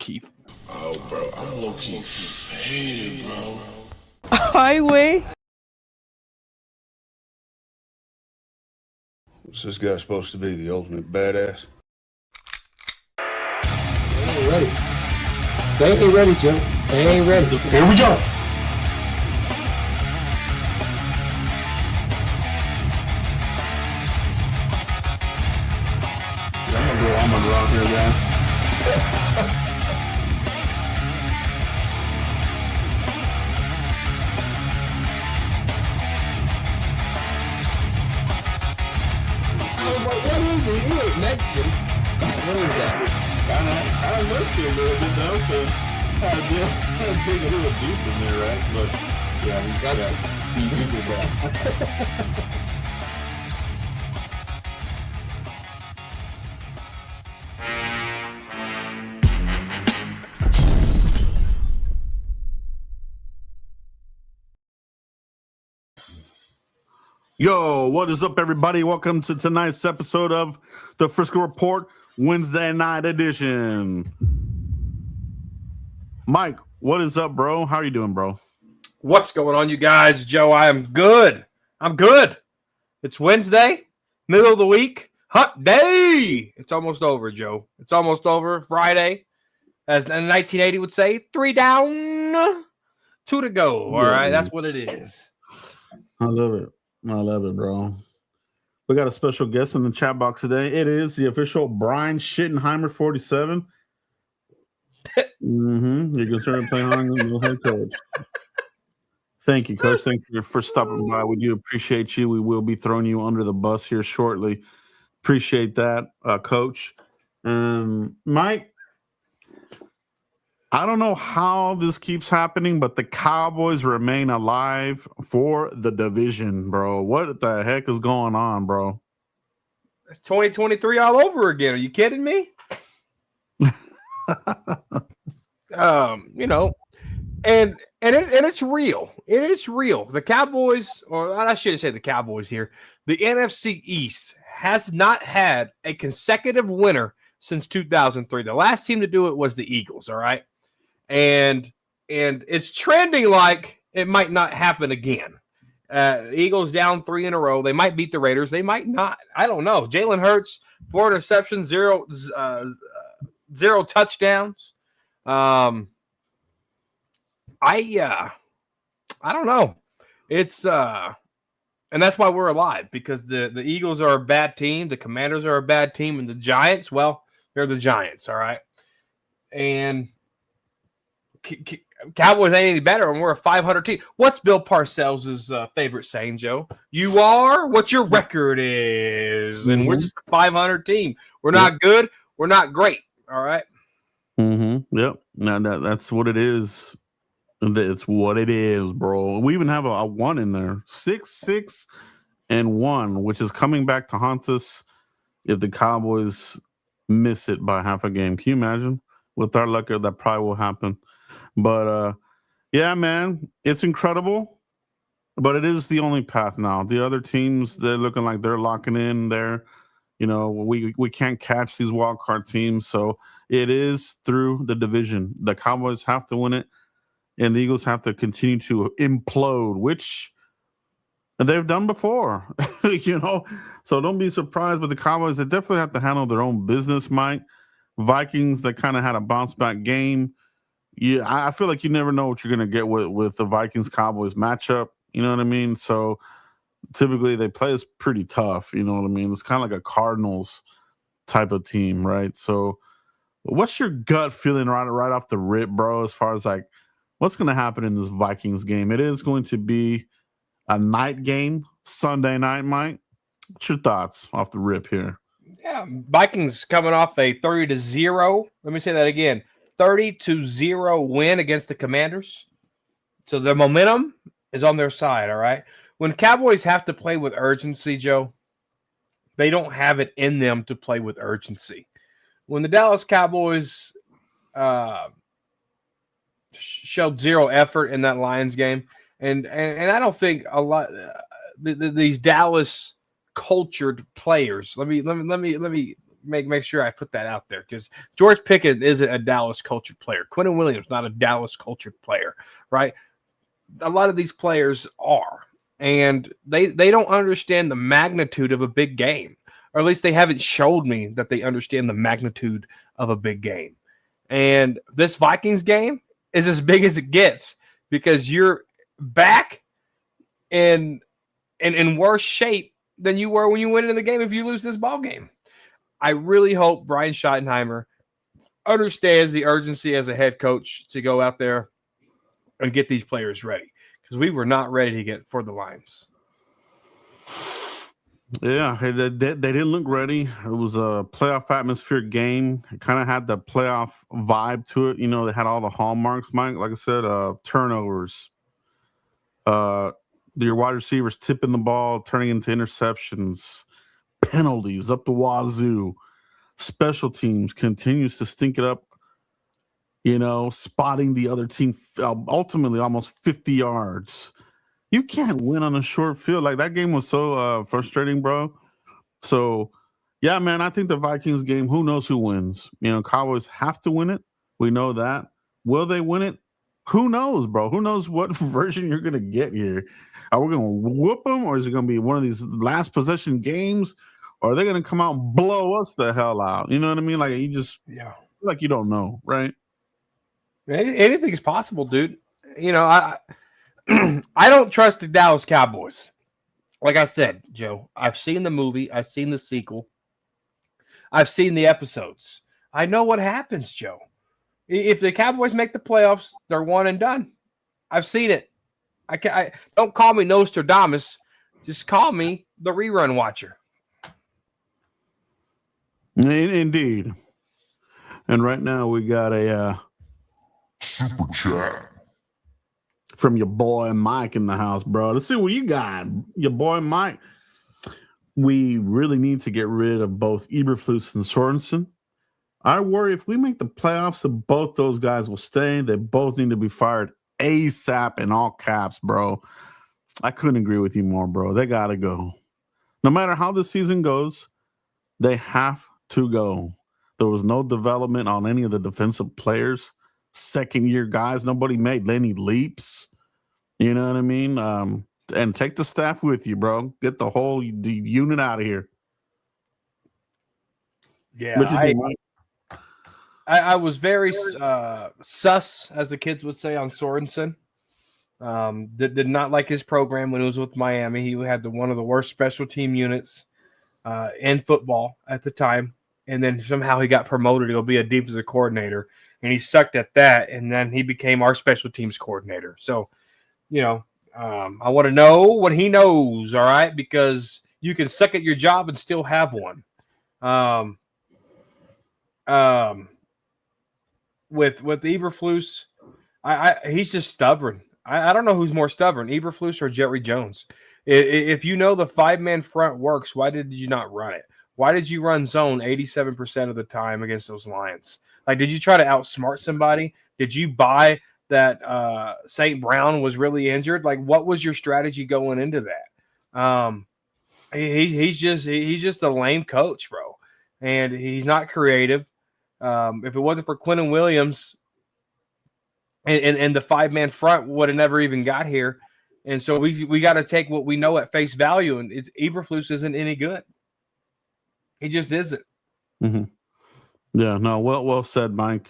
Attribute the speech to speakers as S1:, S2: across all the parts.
S1: key.
S2: Oh, bro, I'm low-key faded, bro.
S3: Highway.
S4: What's this guy supposed to be, the ultimate badass?
S5: They ain't ready. They ain't ready, Jim. They ain't ready. Here we go.
S1: I'm gonna go out here, guys.
S5: I was like, what is it? You look Mexican. What is that?
S6: I looked a little bit though, so I dig a little deep in there, right? But yeah, he did that.
S1: Yo, what is up, everybody? Welcome to tonight's episode of the Frisco Report Wednesday night edition. Mike, what is up, bro? How are you doing, bro?
S3: What's going on, you guys? Joe, I am good. I'm good. It's Wednesday, middle of the week, hot day. It's almost over, Joe. It's almost over. Friday, as 1980 would say, 3 down, 2 to go. All right, that's what it is.
S1: I love it. I love it, bro. We got a special guest in the chat box today. It is the official Brian Schittenheimer 47. You're considered playing on the head coach. Thank you, Coach. Thank you for stopping by. We do appreciate you. We will be throwing you under the bus here shortly. Appreciate that, Coach. Mike, I don't know how this keeps happening, but the Cowboys remain alive for the division, bro. What the heck is going on, bro?
S3: It's 2023 all over again. Are you kidding me? And it's real. It is real. The Cowboys, or I shouldn't say the Cowboys here. The NFC East has not had a consecutive winner since 2003. The last team to do it was the Eagles. All right. And it's trending like it might not happen again. Eagles down 3 in a row. They might beat the Raiders. They might not. I don't know. Jalen Hurts, 4 interceptions, zero touchdowns. I don't know. It's and that's why we're alive, because the Eagles are a bad team, the Commanders are a bad team, and the Giants, well, they're the Giants, all right. And Cowboys ain't any better, and we're a 500 team. What's Bill Parcells' favorite saying, Joe? You are what your record is, and we're just a 500 team. We're not good. We're not great. All right.
S1: Yep. Now that's what it is. It's what it is, bro. We even have a 1 in there. 6-6-1, which is coming back to haunt us if the Cowboys miss it by half a game. Can you imagine? With our luck, that probably will happen. But yeah, man, it's incredible. But it is the only path now. The other teams, they're looking like they're locking in there. You know, we can't catch these wild card teams. So it is through the division. The Cowboys have to win it, and the Eagles have to continue to implode, which they've done before. You know, so don't be surprised. But the Cowboys, they definitely have to handle their own business, Mike. Vikings, they kind of had a bounce back game. Yeah, I feel like you never know what you're going to get with the Vikings-Cowboys matchup. You know what I mean? So typically they play us pretty tough. You know what I mean? It's kind of like a Cardinals type of team, right? So what's your gut feeling right off the rip, bro, as far as like what's going to happen in this Vikings game? It is going to be a night game, Sunday night, Mike. What's your thoughts off the rip here?
S3: Yeah, Vikings coming off a 30-0. Let me say that again. 30-0 win against the Commanders. So their momentum is on their side, all right? When Cowboys have to play with urgency, Joe, they don't have it in them to play with urgency. When the Dallas Cowboys showed zero effort in that Lions game, and I don't think a lot these Dallas cultured players. Let me make sure I put that out there because George Pickens isn't a Dallas cultured player. Quinnen Williams not a Dallas cultured player, right? A lot of these players are, and they don't understand the magnitude of a big game, or at least they haven't showed me that they understand the magnitude of a big game. And this Vikings game is as big as it gets because you're back in worse shape than you were when you went into the game if you lose this ball game. I really hope Brian Schottenheimer understands the urgency as a head coach to go out there and get these players ready because we were not ready to get for the Lions.
S1: Yeah, they didn't look ready. It was a playoff atmosphere game. It kind of had the playoff vibe to it. You know, they had all the hallmarks, Mike. Like I said, turnovers, your wide receivers tipping the ball, turning into interceptions, penalties up the wazoo. Special teams continues to stink it up, you know, spotting the other team ultimately almost 50 yards. You can't win on a short field. Like, that game was so frustrating, bro. So, yeah, man, I think the Vikings game, who knows who wins? You know, Cowboys have to win it. We know that. Will they win it? Who knows, bro? Who knows what version you're going to get here? Are we going to whoop them, or is it going to be one of these last possession games? Or are they going to come out and blow us the hell out? You know what I mean? Like, you just like you don't know, right?
S3: Anything's possible, dude. You know, I don't trust the Dallas Cowboys. Like I said, Joe, I've seen the movie. I've seen the sequel. I've seen the episodes. I know what happens, Joe. If the Cowboys make the playoffs, they're one and done. I've seen it. I don't call me Nostradamus. Just call me the rerun watcher.
S1: Indeed. And right now we got a
S2: Super chat.
S1: from your boy Mike in the house, bro. Let's see what you got. Your boy Mike. We really need to get rid of both Eberflus and Sorensen. I worry if we make the playoffs that both those guys will stay. They both need to be fired ASAP in all caps, bro. I couldn't agree with you more, bro. They got to go. No matter how the season goes, they have to go. There was no development on any of the defensive players. Second-year guys, nobody made any leaps. You know what I mean? And take the staff with you, bro. Get the whole unit out of here.
S3: Yeah, I was very sus, as the kids would say, on Sorensen. Did not like his program when he was with Miami. He had one of the worst special team units in football at the time. And then somehow he got promoted to go be a defensive coordinator. And he sucked at that. And then he became our special teams coordinator. So, you know, I want to know what he knows, all right? Because you can suck at your job and still have one. With Eberflus, he's just stubborn. I don't know who's more stubborn, Eberflus or Jerry Jones. If you know the 5-man front works, why did you not run it? Why did you run zone 87% of the time against those Lions? Like, did you try to outsmart somebody? Did you buy that St. Brown was really injured? Like, what was your strategy going into that? He's just a lame coach, bro, and he's not creative. If it wasn't for Quinnen Williams and the 5-man front would have never even got here. And so we got to take what we know at face value, and it's Eberflus isn't any good. He just isn't.
S1: Mm-hmm. Yeah, no, well said, Mike.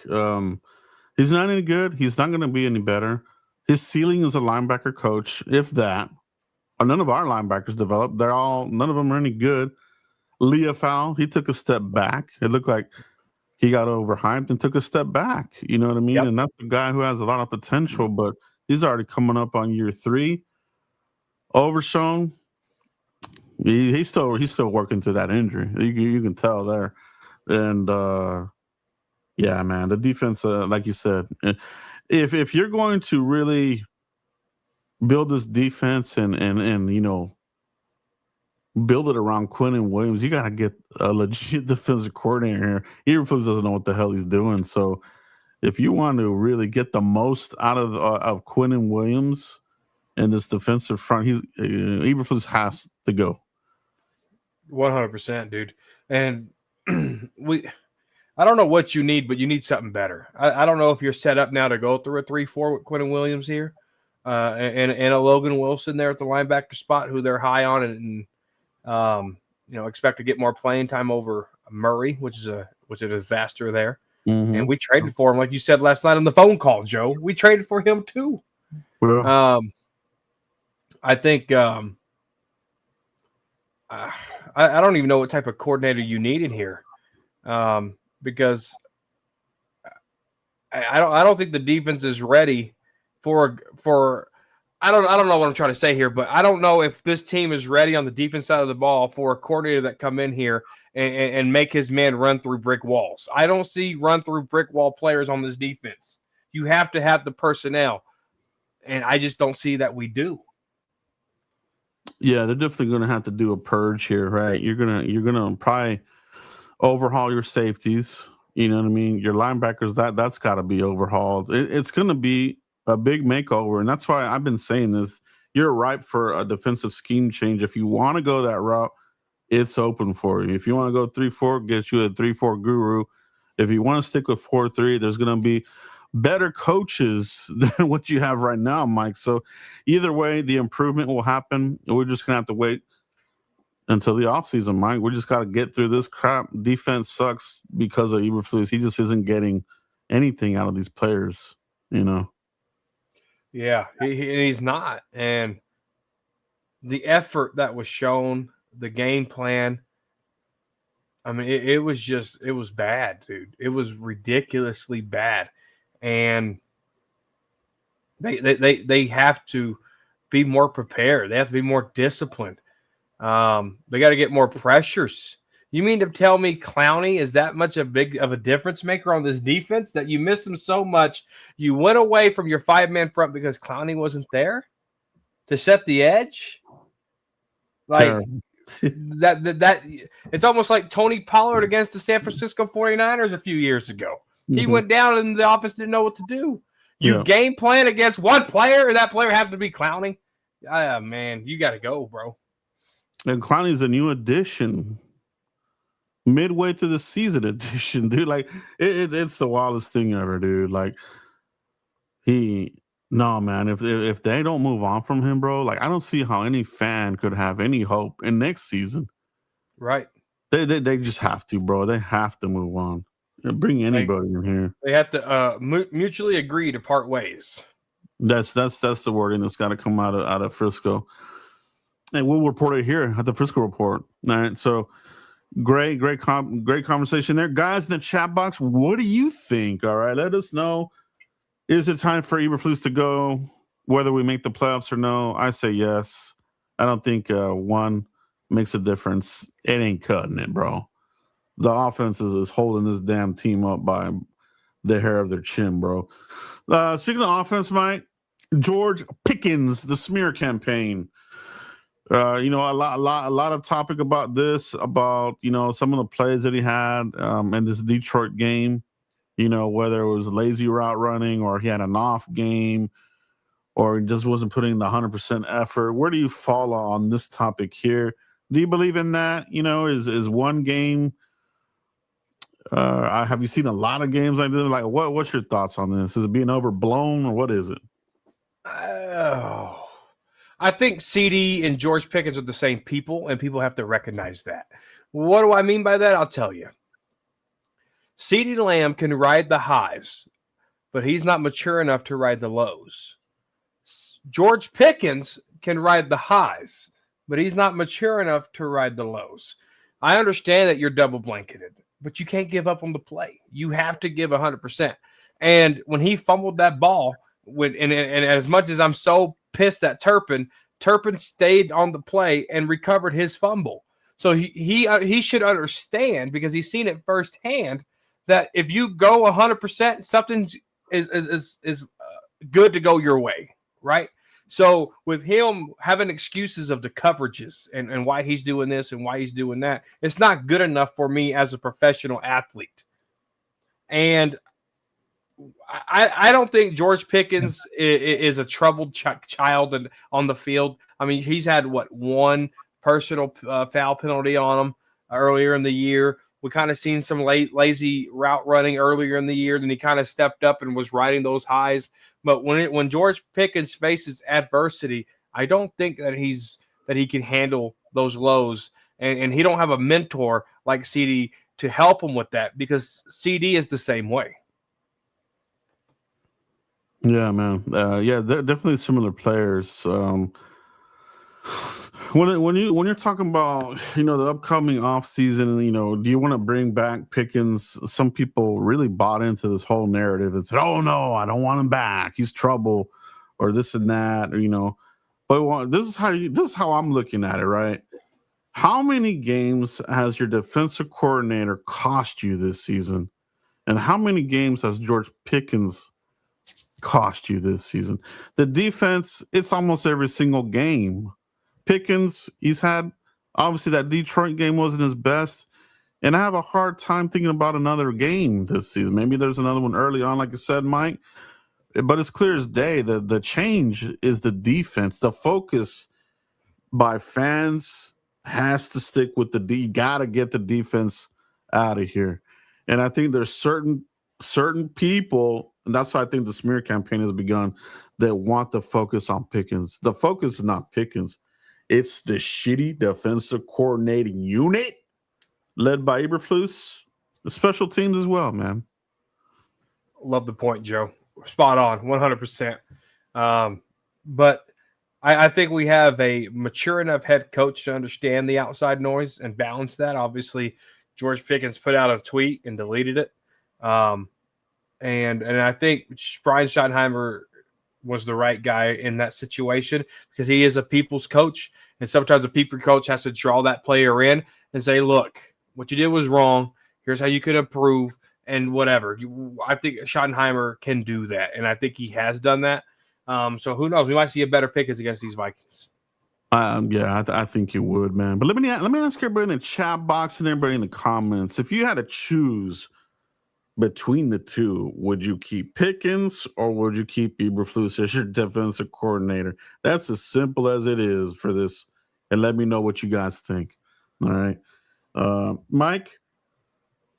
S1: He's not any good. He's not going to be any better. His ceiling is a linebacker coach, if that. None of our linebackers developed. None of them are any good. Leafau, he took a step back. It looked like he got overhyped and took a step back. You know what I mean? Yep. And that's a guy who has a lot of potential, but he's already coming up on year 3. Overshown, he's still working through that injury. You can tell there. And yeah, man, the defense, like you said, if you're going to really build this defense and you know, build it around Quinnen Williams, you got to get a legit defensive coordinator here. Eberflus doesn't know what the hell he's doing. So if you want to really get the most out of Quinnen Williams in this defensive front, Eberflus has to go.
S3: 100%, dude. And I don't know what you need, but you need something better. I don't know if you're set up now to go through a 3-4 with Quentin Williams here, and a Logan Wilson there at the linebacker spot, who they're high on, and expect to get more playing time over Murray, which is a disaster there.
S1: Mm-hmm.
S3: And we traded for him, like you said last night on the phone call, Joe. We traded for him too.
S1: Well,
S3: I think I don't even know what type of coordinator you need in here, because I don't think the defense is ready for. I don't know what I'm trying to say here, but I don't know if this team is ready on the defense side of the ball for a coordinator that come in here and make his man run through brick walls. I don't see run through brick wall players on this defense. You have to have the personnel, and I just don't see that we do.
S1: Yeah, they're definitely going to have to do a purge here, right? You're gonna probably overhaul your safeties. You know what I mean? Your linebackers, that's got to be overhauled. It's going to be a big makeover, and that's why I've been saying this. You're ripe for a defensive scheme change. If you want to go that route, it's open for you. If you want to go 3-4, get you a 3-4 guru. If you want to stick with 4-3, there's going to be better coaches than what you have right now, Mike. So either way, the improvement will happen. We're just going to have to wait until the offseason, Mike. We just got to get through this crap. Defense sucks because of Eberflus. He just isn't getting anything out of these players, you know?
S3: Yeah, he's not. And the effort that was shown, the game plan, I mean, it was bad, dude. It was ridiculously bad. And they have to be more prepared. They have to be more disciplined. They got to get more pressures. You mean to tell me Clowney is that much of a difference maker on this defense that you missed him so much you went away from your 5-man front because Clowney wasn't there to set the edge? Like that it's almost like Tony Pollard against the San Francisco 49ers a few years ago. He went down and the offense didn't know what to do. You game plan against one player, and that player happened to be Clowney. Man, you got to go, bro.
S1: And Clowney's a new addition. Midway through the season edition, dude. Like it's the wildest thing ever, dude. Like man, if they don't move on from him, bro, like I don't see how any fan could have any hope in next season.
S3: Right.
S1: They just have to, bro. They have to move on. Bring anybody in here.
S3: They have to mutually agree to part ways.
S1: That's the wording that's got to come out of Frisco. And we'll report it here at the Frisco Report. All right, so great conversation there, guys. In the chat box, what do you think? All right, let us know. Is it time for Eberflus to go? Whether we make the playoffs or no, I say yes. I don't think one makes a difference. It ain't cutting it, bro. The offense is holding this damn team up by the hair of their chin, bro. Speaking of offense, Mike, George Pickens, the smear campaign. A lot of topic about this, about some of the plays that he had in this Detroit game. Whether it was lazy route running or he had an off game or he just wasn't putting the 100% effort. Where do you fall on this topic here? Do you believe in that? Is one game? Have you seen a lot of games like this? Like, what's your thoughts on this? Is it being overblown or what is it?
S3: I think CD and George Pickens are the same people, and people have to recognize that. What do I mean by that? I'll tell you. CeeDee Lamb can ride the highs, but he's not mature enough to ride the lows. George Pickens can ride the highs, but he's not mature enough to ride the lows. I understand that you're double blanketed, but you can't give up on the play. You have to give 100%. And when he fumbled that ball, and as much as I'm so pissed at Turpin stayed on the play and recovered his fumble. So he should understand, because he's seen it firsthand, that if you go 100%, something is good to go your way, right? So with him having excuses of the coverages and why he's doing this and why he's doing that, it's not good enough for me as a professional athlete. And I don't think George Pickens is a troubled child on the field. I mean, he's had one personal foul penalty on him earlier in the year. we kind of seen some lazy route running earlier in the year. Then he kind of stepped up and was riding those highs. But when George Pickens faces adversity, I don't think that he can handle those lows, and he don't have a mentor like CD to help him with that, because CD is the same way.
S1: Yeah, man. Yeah, they're definitely similar players. When you're talking about the upcoming off season, do you want to bring back Pickens? Some people really bought into this whole narrative and said, "Oh no, I don't want him back. He's trouble," or this and that, or. But this is how I'm looking at it, right? How many games has your defensive coordinator cost you this season, and how many games has George Pickens cost you this season? The defense, it's almost every single game. Pickens, he's had, obviously that Detroit game wasn't his best, and I have a hard time thinking about another game this season. Maybe there's another one early on, like I said, Mike, but it's clear as day that the change is the defense. The focus by fans has to stick with you got to get the defense out of here. And I think there's certain people, and that's why I think the smear campaign has begun, that want to focus on Pickens. The focus is not Pickens. It's the shitty defensive coordinating unit led by Eberflus, the special teams as well, man.
S3: Love the point, Joe. Spot on, 100%. But I think we have a mature enough head coach to understand the outside noise and balance that. Obviously, George Pickens put out a tweet and deleted it. And I think Brian Schottenheimer was the right guy in that situation, because he is a people's coach. And sometimes a people coach has to draw that player in and say, look, what you did was wrong. Here's how you can improve and whatever. I think Schottenheimer can do that. And I think he has done that. So who knows? We might see a better Pickens against these Vikings.
S1: Yeah, I think you would, man. But let me ask everybody in the chat box and everybody in the comments, if you had to choose between the two, would you keep Pickens or would you keep Eberflus as your defensive coordinator? That's as simple as it is for this. And let me know what you guys think. All right. Mike,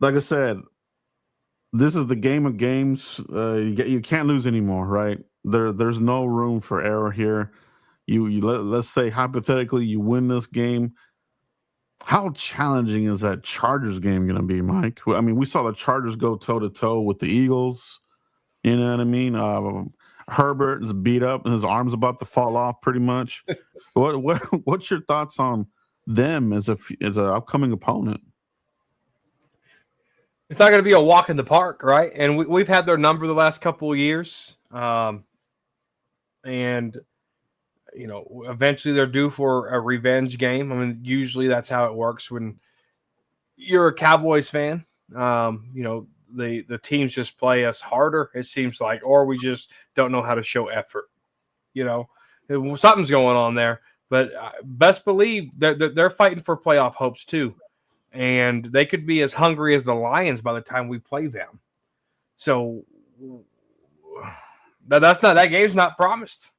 S1: like I said, this is the game of games. You can't lose anymore, right? There's no room for error here. Let's say hypothetically you win this game. How challenging is that Chargers game going to be, Mike? I mean, we saw the Chargers go toe-to-toe with the Eagles. You know what I mean? Herbert is beat up and his arm's about to fall off pretty much. What's your thoughts on them as an upcoming opponent?
S3: It's not going to be a walk in the park, right? And we've had their number the last couple of years. And eventually they're due for a revenge game. I mean, usually that's how it works when you're a Cowboys fan. The teams just play us harder, it seems like, or we just don't know how to show effort. Something's going on there. But best believe they're fighting for playoff hopes too. And they could be as hungry as the Lions by the time we play them. So that game's not promised.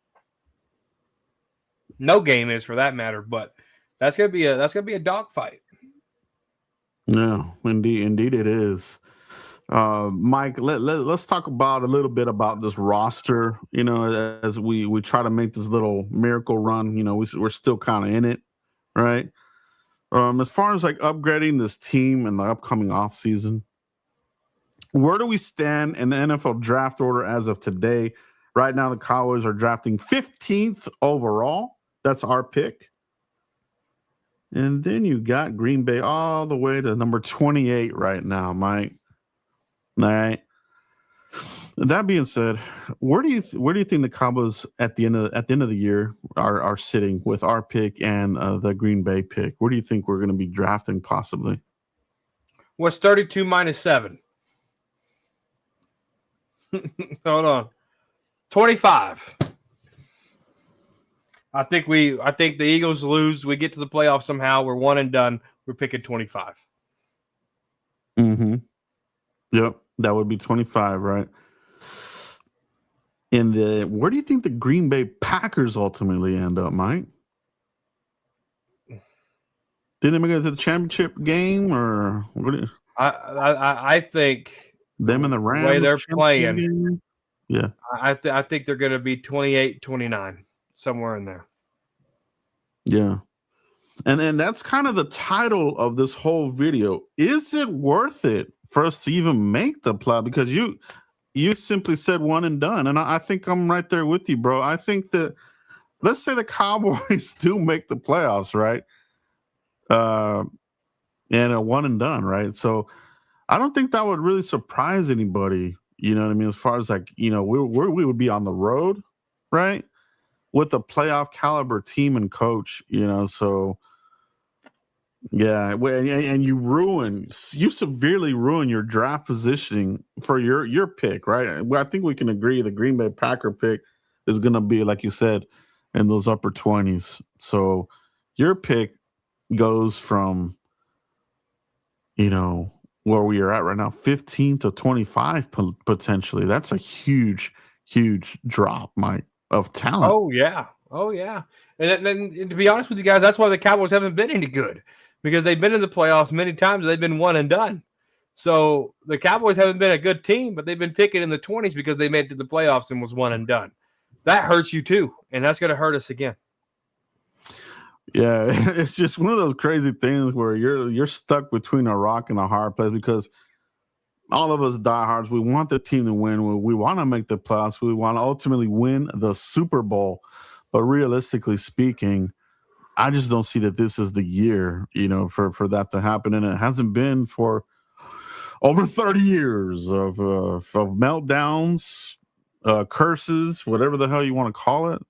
S3: No game is, for that matter, but that's gonna be a dogfight.
S1: No, indeed it is. Mike, let's talk about a little bit about this roster. As we try to make this little miracle run. We're still kind of in it, right? As far as like upgrading this team in the upcoming offseason, where do we stand in the NFL draft order as of today? Right now, the Cowboys are drafting 15th overall. That's our pick. And then you got Green Bay all the way to number 28 right now, Mike. All right. That being said, where do you think the Cowboys at the end of the year are sitting with our pick and the Green Bay pick? Where do you think we're going to be drafting possibly?
S3: What's 32 minus 7? Hold on. 25. I think the Eagles lose. We get to the playoffs somehow. We're one and done. We're picking 25.
S1: Mm-hmm. Yep, that would be 25, right? Where do you think the Green Bay Packers ultimately end up, Mike? Did they make it to the championship game, or what?
S3: I think
S1: Them and the
S3: the
S1: Rams
S3: way they're
S1: championship
S3: playing,
S1: game? Yeah.
S3: I think they're going to be 28-29, somewhere in there.
S1: Yeah. And that's kind of the title of this whole video. Is it worth it for us to even make the play? Because you simply said one and done. And I think I'm right there with you, bro. I think that, let's say the Cowboys do make the playoffs, right? And a one and done, right? So I don't think that would really surprise anybody. You know what I mean? As far as like, we would be on the road, right? With a playoff caliber team and coach, so yeah. And you severely ruin your draft positioning for your pick, right? Well, I think we can agree the Green Bay Packer pick is going to be, like you said, in those upper 20s. So your pick goes from, where we are at right now, 15 to 25 potentially. That's a huge, huge drop, Mike, of talent.
S3: Oh yeah. And to be honest with you guys, that's why the Cowboys haven't been any good, because they've been in the playoffs many times. They've been one and done. So the Cowboys haven't been a good team, but they've been picking in the 20s because they made it to the playoffs and was one and done. That hurts you too, and that's going to hurt us again.
S1: Yeah, it's just one of those crazy things where you're stuck between a rock and a hard place, because all of us diehards, we want the team to win. We want to make the playoffs. We want to ultimately win the Super Bowl. But realistically speaking, I just don't see that this is the year, for that to happen. And it hasn't been for over 30 years of meltdowns, curses, whatever the hell you want to call it.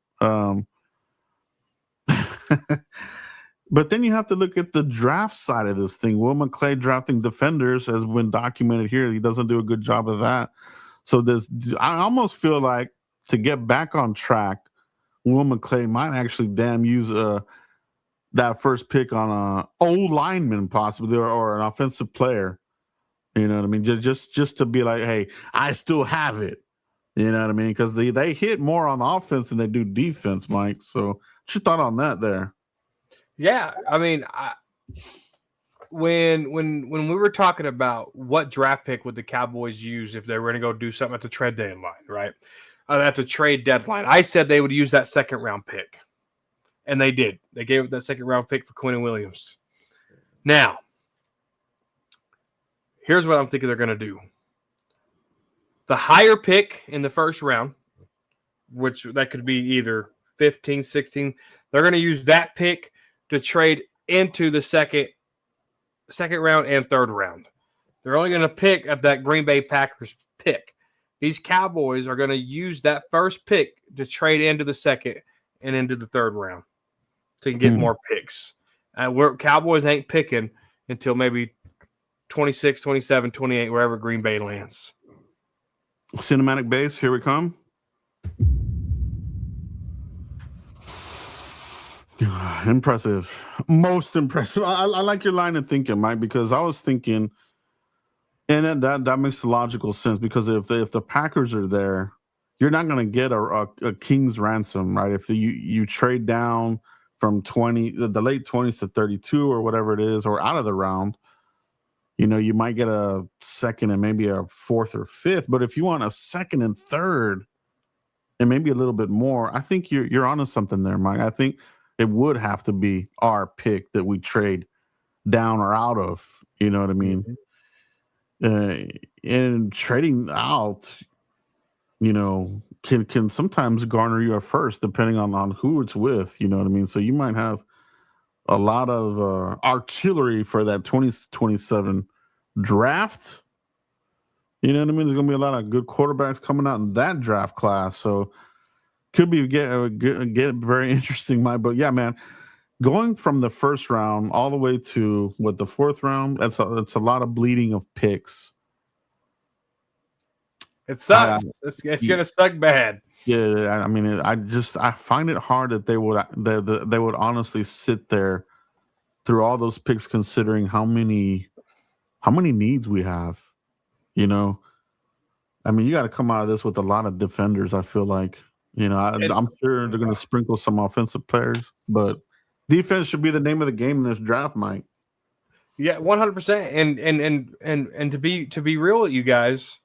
S1: But then you have to look at the draft side of this thing. Will McClay drafting defenders has been documented here. He doesn't do a good job of that. So I almost feel like, to get back on track, Will McClay might actually use that first pick on a old lineman possibly, or an offensive player. You know what I mean? Just to be like, hey, I still have it. You know what I mean? Because they hit more on offense than they do defense, Mike. So what's your thought on that there?
S3: Yeah, I mean, when we were talking about what draft pick would the Cowboys use if they were going to go do something at the trade deadline, right? At the trade deadline, I said they would use that second round pick, and they did. They gave up that second round pick for Quinnen Williams. Now, here's what I'm thinking they're going to do. The higher pick in the first round, which that could be either 15, 16, they're going to use that pick to trade into the second round and third round. They're only going to pick at that Green Bay Packers pick. These Cowboys are going to use that first pick to trade into the second and into the third round to get more picks. Cowboys ain't picking until maybe 26, 27, 28, wherever Green Bay lands.
S1: Cinematic base, here we come. Impressive. Most impressive. I like your line of thinking, Mike, because I was thinking, and that makes logical sense, because if the Packers are there, you're not going to get a king's ransom, right? If you trade down from the late 20s to 32 or whatever it is, or out of the round, you might get a second and maybe a fourth or fifth. But if you want a second and third and maybe a little bit more, I think you're onto something there, Mike. I think it would have to be our pick that we trade down or out of. You know what I mean? And trading out, can sometimes garner you a first, depending on who it's with. You know what I mean? So you might have a lot of artillery for that 2027 draft. You know what I mean? There's going to be a lot of good quarterbacks coming out in that draft class. So could be get very interesting, Mike. But yeah, man, going from the first round all the way to the fourth round, that's a lot of bleeding of picks.
S3: It sucks. It's gonna suck bad.
S1: Yeah, I mean, I find it hard that they would honestly sit there through all those picks, considering how many needs we have. I mean, you got to come out of this with a lot of defenders. I feel like, I'm sure they're going to sprinkle some offensive players, but Defense should be the name of the game in this draft, Mike.
S3: Yeah, 100%. And to be real with you guys,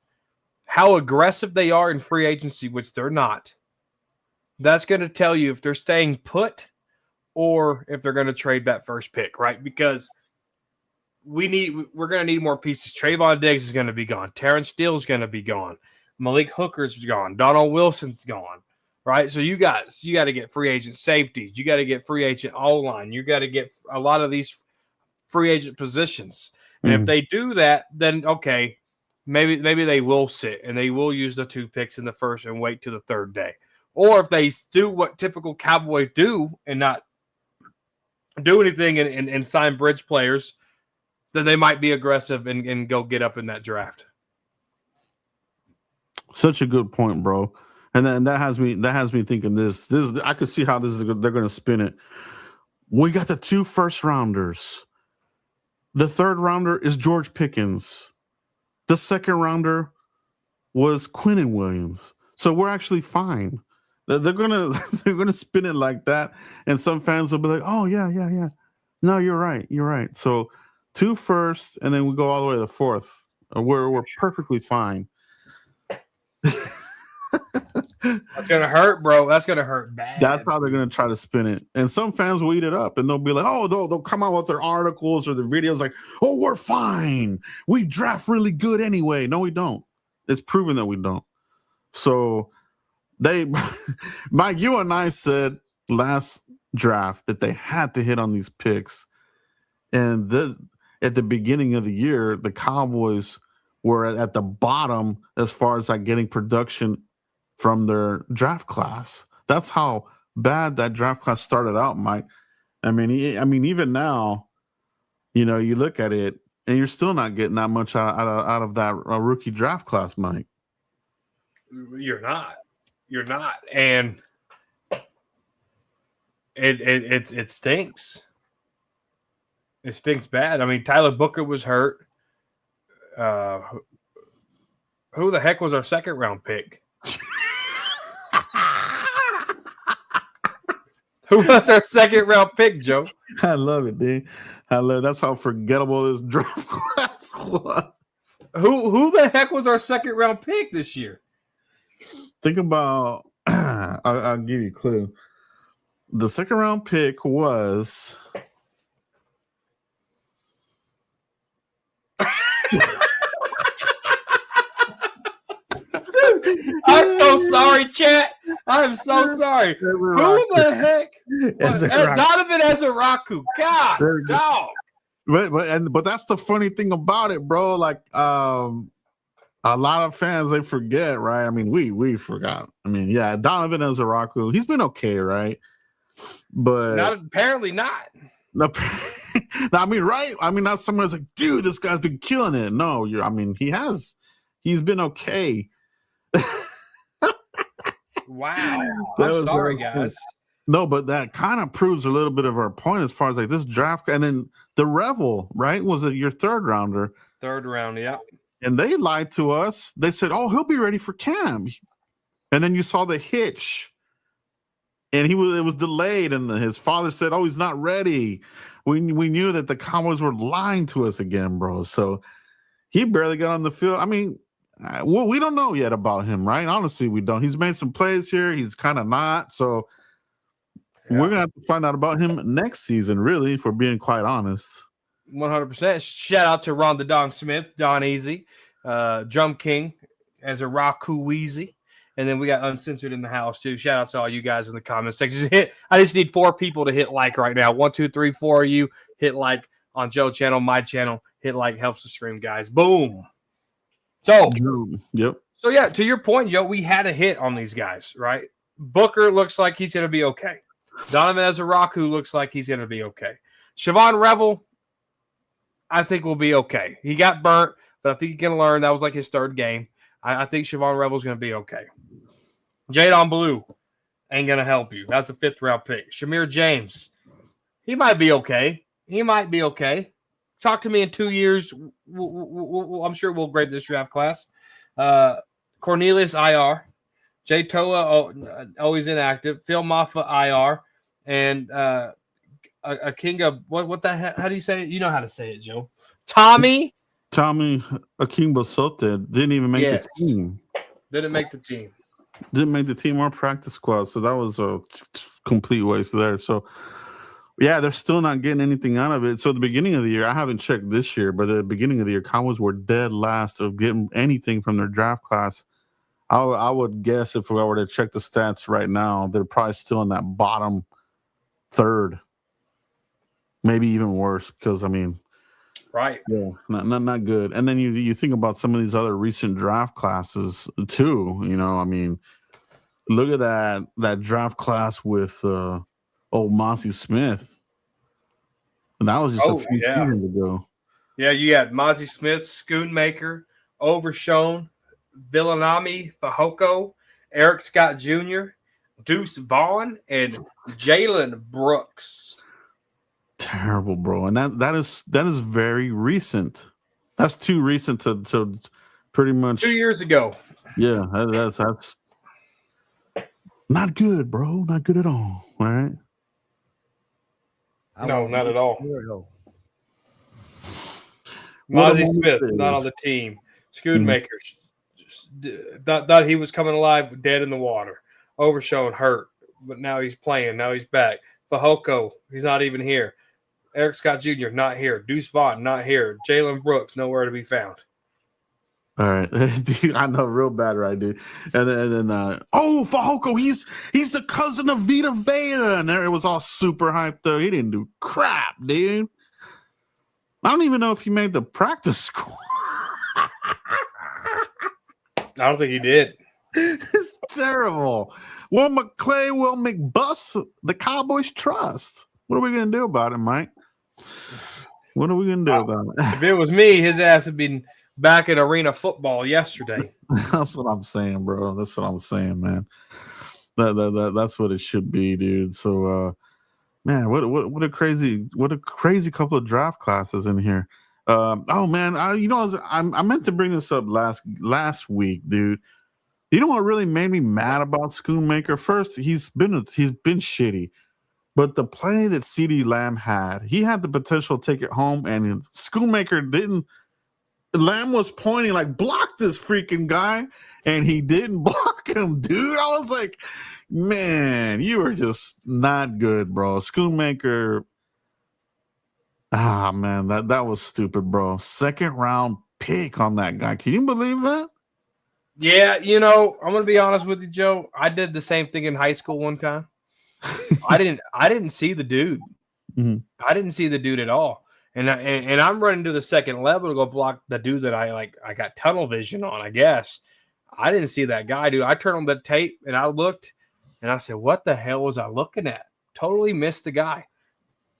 S3: how aggressive they are in free agency, which they're not. That's going to tell you if they're staying put or if they're going to trade that first pick, right? Because we're going to need more pieces. Trayvon Diggs is going to be gone. Terrence Steele is going to be gone. Malik Hooker's gone. Donald Wilson's gone, right? So you got to get free agent safeties. You got to get free agent O-line. You got to get a lot of these free agent positions. And if they do that, then okay, maybe they will sit and they will use the 2 picks in the first and wait till the 3rd day. Or if they do what typical Cowboys do and not do anything and sign bridge players, then they might be aggressive and go get up in that draft.
S1: Such a good point, bro. And then that has me thinking this I could see how they're going to spin it. We got the 2 first-rounders. The 3rd rounder is George Pickens. The 2nd rounder was Quinnen Williams. So we're actually fine. They're gonna spin it like that, and some fans will be like, "Oh yeah. No, you're right. So 2 firsts, and then we go all the way to the 4th. We're perfectly fine."
S3: That's gonna hurt, bro. That's gonna hurt bad.
S1: That's how they're gonna try to spin it, and some fans will eat it up, and they'll be like, "Oh, they'll come out with their articles or the videos like, oh, we're fine. We draft really good anyway." No, we don't. It's proven that we don't. So. Mike, you and I said last draft that they had to hit on these picks. And at the beginning of the year, the Cowboys were at the bottom as far as like getting production from their draft class. That's how bad that draft class started out, Mike. I mean, even now, you look at it and you're still not getting that much out of that rookie draft class, Mike.
S3: You're not. And it stinks. It stinks bad. I mean, Tyler Booker was hurt. Who the heck was our 2nd round pick? Who was our 2nd round pick, Joe?
S1: I love it, dude. That's how forgettable this draft class was.
S3: Who the heck was our 2nd round pick this year?
S1: Think about, I'll give you a clue. The 2nd round pick was.
S3: I'm so sorry, chat. I'm so sorry. Who the heck? Donovan Ezeraku. God, dog.
S1: But that's the funny thing about it, bro. Like, a lot of fans, they forget, right? I mean, we forgot. I mean, yeah, Donovan Ezeraku, he's been okay, right? But
S3: apparently not.
S1: I mean, right? I mean, not someone's like, dude, this guy's been killing it. No, he has. He's been okay.
S3: Wow. I'm sorry, guys.
S1: No, but that kind of proves a little bit of our point as far as like this draft. And then the Revel, right? Was it your 3rd rounder?
S3: 3rd round, yeah.
S1: And they lied to us. They said, "Oh, he'll be ready for camp." And then you saw the hitch, and it was delayed. And his father said, "Oh, he's not ready." We knew that the Cowboys were lying to us again, bro. So he barely got on the field. I mean, we don't know yet about him, right? Honestly, we don't. He's made some plays here. He's kind of not. So we're gonna have to find out about him next season, really, if we're being quite honest.
S3: 100%. Shout out to Ron the Don Smith, Don Easy, Drum King, as a Raku Easy. And then we got Uncensored in the house, too. Shout out to all you guys in the comment section. I just need 4 people to hit like right now. 1, 2, 3, 4 of you. Hit like on Joe's channel, my channel. Hit like, helps the stream, guys. Boom. So,
S1: yep.
S3: So, yeah, to your point, Joe, we had a hit on these guys, right? Booker looks like he's going to be okay. Donovan Ezeraku looks like he's going to be okay. Siobhan Rebel, I think will be okay. He got burnt, but I think he can learn. That was like his 3rd game. I think Siobhan Rebel's going to be okay. Jadon Blue ain't going to help you. That's a 5th round pick. Shamir James, he might be okay. Talk to me in 2 years. I'm sure we'll grade this draft class. Cornelius IR. Jay Toa, always inactive. Phil Maffa IR. And Akinga. What the heck? How do you say it? You know how to say it, Joe. Tommy
S1: Akimbo Sote didn't even make
S3: Yes.
S1: the team.
S3: Didn't make the team.
S1: Didn't make the team or practice squad. So that was a complete waste there. So, yeah, they're still not getting anything out of it. So at the beginning of the year, I haven't checked this year, but at the beginning of the year, Cowboys were dead last of getting anything from their draft class. I would guess if I were to check the stats right now, they're probably still in that bottom third, maybe even worse. Because I mean,
S3: Right.
S1: yeah, not good. And then you think about some of these other recent draft classes too. You know, I mean, look at that draft class with old Mossy Smith, and that was just a few seasons ago.
S3: Yeah, you had Mozzie Smith, Schoonmaker, Overshown, Villanami, Fahoko, Eric Scott Jr., Deuce Vaughn, and Jalen Brooks.
S1: Terrible, bro. And that is very recent. That's too recent to pretty much
S3: 2 years ago.
S1: Yeah, that's not good, bro. Not good at all. All right.
S3: No, not at all.
S1: What
S3: Mozzie
S1: a
S3: Smith,
S1: moment it
S3: not
S1: is.
S3: on the team. Schoonmaker, thought he was coming alive, dead in the water. Overshown, hurt, but now he's playing. Now he's back. Fahoko, he's not even here. Eric Scott Jr., not here. Deuce Vaughn, not here. Jalen Brooks, nowhere to be found.
S1: All right, dude, I know real bad, right, dude. And then Fahoko, he's the cousin of Vita Vea, and there it was all super hyped though. He didn't do crap, dude. I don't even know if he made the practice squad.
S3: I don't think he did.
S1: It's terrible. Will McClay will McBust the Cowboys trust. What are we gonna do about it, Mike? What are we gonna do about it?
S3: If it was me, his ass would been back in arena football yesterday.
S1: That's what I'm saying, bro. That's what I'm saying, man. That's what it should be, dude. So man, what a crazy couple of draft classes in here. Oh man, I meant to bring this up last week, dude. You know what really made me mad about Schoonmaker? First, he's been shitty, but the play that CeeDee Lamb had, he had the potential to take it home, and Schoonmaker didn't. Lamb was pointing like, block this freaking guy, and he didn't block him, dude. I was like, man, you were just not good, bro. Schoonmaker. Man, that was stupid, bro. Second round pick on that guy. Can you believe that?
S3: Yeah, I'm gonna be honest with you, Joe. I did the same thing in high school one time. I didn't see the dude.
S1: Mm-hmm.
S3: I didn't see the dude at all. And I'm running to the second level to go block the dude that I got tunnel vision on, I guess. I didn't see that guy, dude. I turned on the tape and I looked and I said, what the hell was I looking at? Totally missed the guy.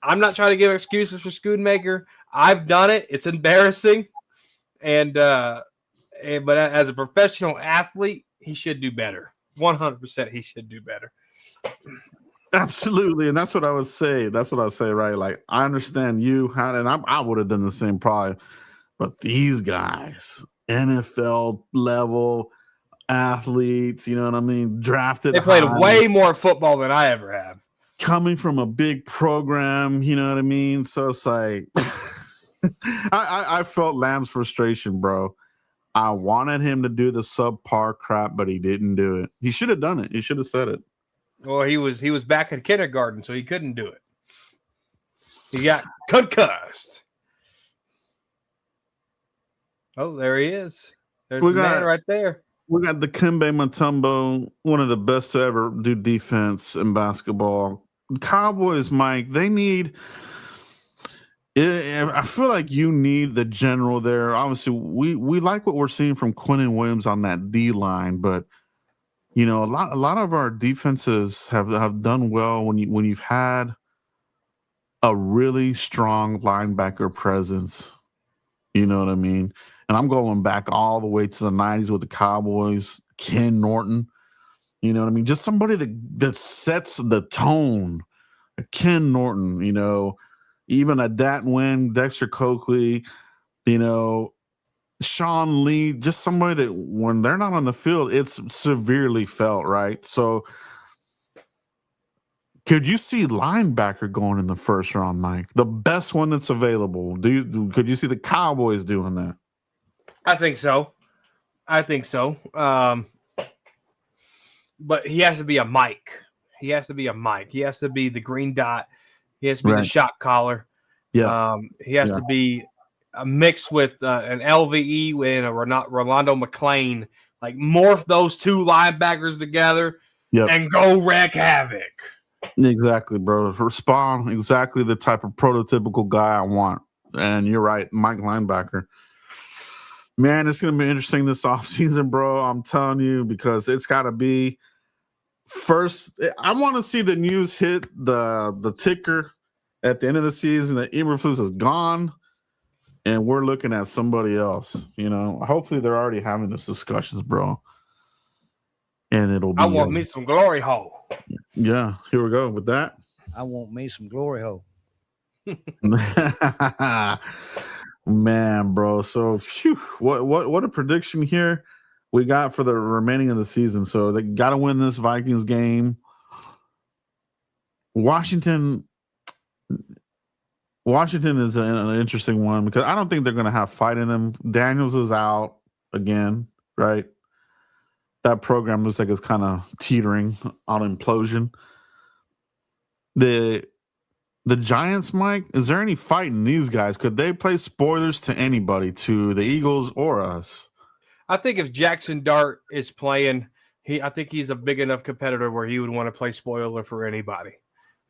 S3: I'm not trying to give excuses for Schoonmaker. I've done it. It's embarrassing. But as a professional athlete, he should do better. 100% he should do better.
S1: Absolutely, and that's what I would say. That's what I say, right? Like, I understand you had, and I would have done the same probably, but these guys, NFL level athletes, you know what I mean? Drafted,
S3: they played
S1: high,
S3: way more football than I ever have.
S1: coming from a big program, you know what I mean? So it's like, I felt Lamb's frustration, bro. I wanted him to do the subpar crap, but he didn't do it. He should have done it. He should have said it.
S3: Well, he was back in kindergarten, so he couldn't do it. He got concussed. Oh, there he is. There's the man right there.
S1: We got the Dikembe Mutombo, one of the best to ever do defense in basketball. Cowboys, Mike, they need. I feel like you need the general there. Obviously, we like what we're seeing from Quinnen Williams on that D line, but a lot of our defenses have done well when you've had a really strong linebacker presence. You know what I mean? And I'm going back all the way to the 90s with the Cowboys, Ken Norton. You know what I mean? Just somebody that sets the tone. Ken Norton, even a Dat Nguyen, Dexter Coakley, Sean Lee, just somebody that when they're not on the field, it's severely felt, right? So Could you see linebacker going in the first round, Mike? The best one that's available. Could you see the Cowboys doing that?
S3: I think so. But he has to be a Mike. He has to be the green dot. He has to be the shot collar.
S1: Yeah.
S3: He has to be a mix with an LVE and a Rolando McClain. Like morph those two linebackers together and go wreak havoc.
S1: Exactly, bro. Respond exactly the type of prototypical guy I want. And you're right, Mike linebacker. Man, it's going to be interesting this offseason, bro. I'm telling you, because it's got to be first. I want to see the news hit the ticker at the end of the season that Eberflus is gone, and we're looking at somebody else. You know, hopefully they're already having these discussions, bro. And it'll be.
S3: I want me some glory hole.
S1: Yeah, here we go with that.
S7: I want me some glory hole.
S1: Man, bro. So, what a prediction here we got for the remaining of the season. So they got to win this Vikings game. Washington is an interesting one because I don't think they're going to have fight in them. Daniels is out again, right? That program looks like it's kind of teetering on implosion. The Giants, Mike, is there any fight in these guys? Could they play spoilers to anybody, to the Eagles or us?
S3: I think if Jackson Dart is playing, I think he's a big enough competitor where he would want to play spoiler for anybody.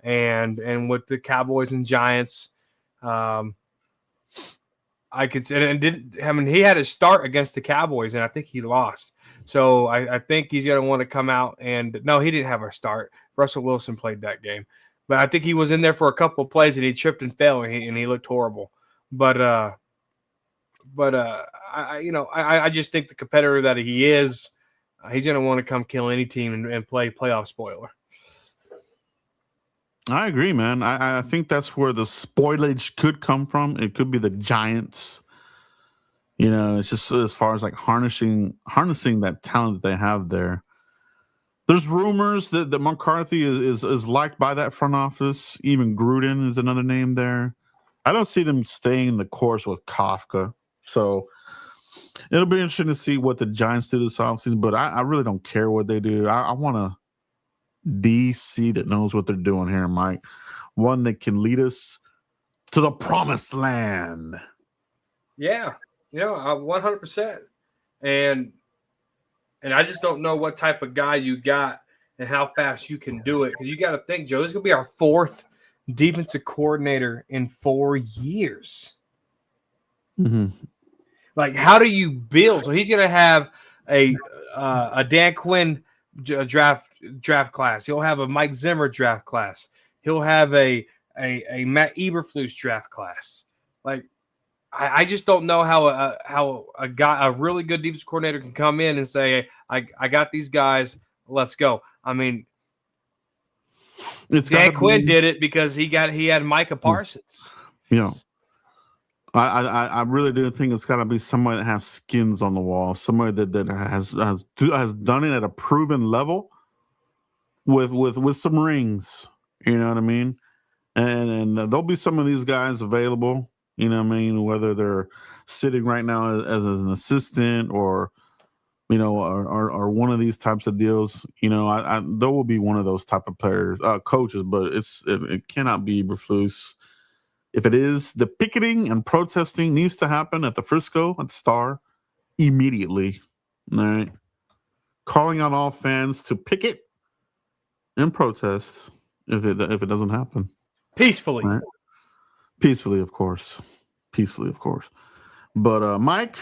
S3: And with the Cowboys and Giants, I could say, he had his start against the Cowboys, and I think he lost. So I think he's going to want to come out and no, he didn't have a start. Russell Wilson played that game, but I think he was in there for a couple of plays and he tripped and fell and he looked horrible. But I just think the competitor that he is, he's going to want to come kill any team and play playoff spoiler.
S1: I agree, man. I think that's where the spoilage could come from. It could be the Giants. You know, it's just as far as like harnessing that talent that they have there. There's rumors that McCarthy is liked by that front office. Even Gruden is another name there. I don't see them staying the course with Kafka. So it'll be interesting to see what the Giants do this offseason, but I really don't care what they do. I want a DC that knows what they're doing here, Mike. One that can lead us to the promised land.
S3: Yeah. 100%. And I just don't know what type of guy you got and how fast you can do it. Because you got to think, Joe, this is going to be our fourth defensive coordinator in 4 years.
S1: Mm-hmm.
S3: Like, how do you build? So he's going to have a Dan Quinn draft class. He'll have a Mike Zimmer draft class. He'll have a Matt Eberflus draft class. Like, I just don't know how a really good defense coordinator can come in and say, I got these guys, let's go. I mean, Dan Quinn did it because he had Micah Parsons.
S1: Yeah. I really do think it's got to be somebody that has skins on the wall, somebody that has done it at a proven level with some rings. You know what I mean? And there'll be some of these guys available. You know what I mean? Whether they're sitting right now as an assistant or, you know, or one of these types of deals, you know, there will be one of those type of players, coaches, but it cannot be Eberflus. If it is, the picketing and protesting needs to happen at the Frisco, at the Star, immediately. All right. Calling on all fans to picket and protest if it doesn't happen.
S3: Peacefully.
S1: Right? Peacefully, of course. But Mike,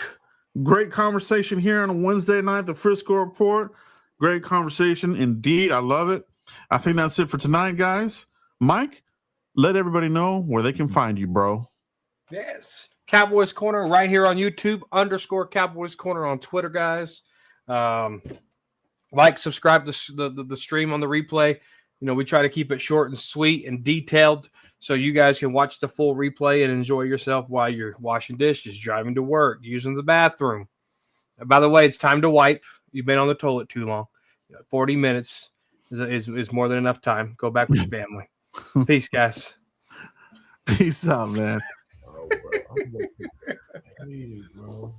S1: great conversation here on a Wednesday night, the Frisco Report. Great conversation indeed. I love it. I think that's it for tonight, guys. Mike, let everybody know where they can find you, bro.
S3: Yes. Cowboys Corner right here on YouTube, _Cowboys Corner on Twitter, guys. Subscribe to the stream on the replay. You know, we try to keep it short and sweet and detailed so you guys can watch the full replay and enjoy yourself while you're washing dishes, driving to work, using the bathroom. And by the way, it's time to wipe. You've been on the toilet too long. 40 minutes. is more than enough time. Go back with your family. Peace, guys.
S1: Peace out, man.
S6: Oh, bro. I'm looking faded, bro.